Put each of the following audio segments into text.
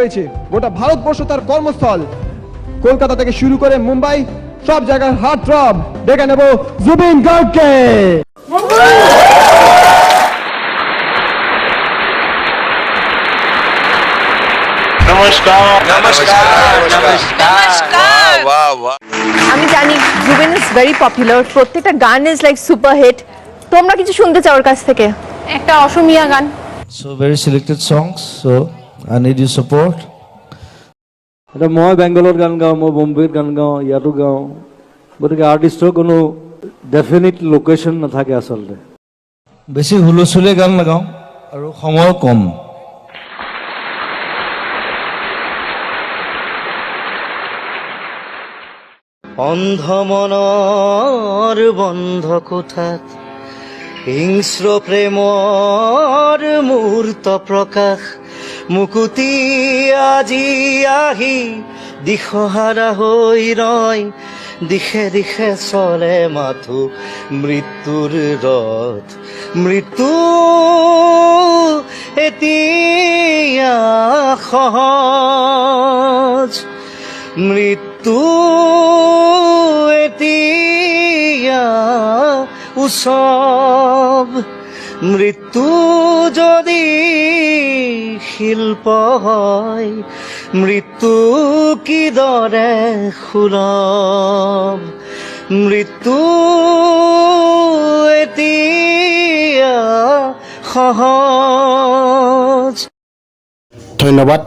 রয়েছে। গোটা ভারতবর্ষ তার কর্মস্থল। কলকাতা থেকে শুরু করে মুম্বাই, সব জায়গায় হার্ট থ্রব। ডেকে নেব জুবিন গার্গকে। নমস্কার নমস্কার নমস্কার। वाह वाह আমি জানি জুবিন ইজ ভেরি পপুলার, প্রত্যেকটা গান ইজ লাইক সুপার হিট। তোমরা কিছু শুনতে চাও ওর কাছ থেকে? একটা অসমীয়া গান। So very selected songs, so I need your support. এটা মই বেংগলৰ গান গাওঁ, মই বম্বেৰ গান গাওঁ, ইয়াতো গাওঁ। গতিকে আৰ্টিষ্টৰ কোনো ডেফিনিট লোকেশ্যন নাথাকে আচলতে। বেছি হুলস্থুলীয়া গান নাগাওঁ আৰু সময় কম। অন্ধ মনৰ বন্ধ কোঠাত হিংস্ৰ প্ৰেমৰ মূৰ্ত প্ৰকাশ মুকুতি আজি আহি দিশহাৰা হৈ ৰয় দিশে দিশে চলে মাথো মৃত্যুৰ ৰথ মৃত্যু এতিয়া সহজ মৃত্যু এতিয়া উৎসৱ মৃত্যু যদি শিল্প হয় মৃত্যু কিদৰে সুলভ মৃত্যু এতিয়া সহজ। ধন্যবাদ।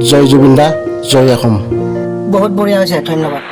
জয় জুবিন দা, জয় অসম। বহুত বঢ়িয়া হৈছে, ধন্যবাদ।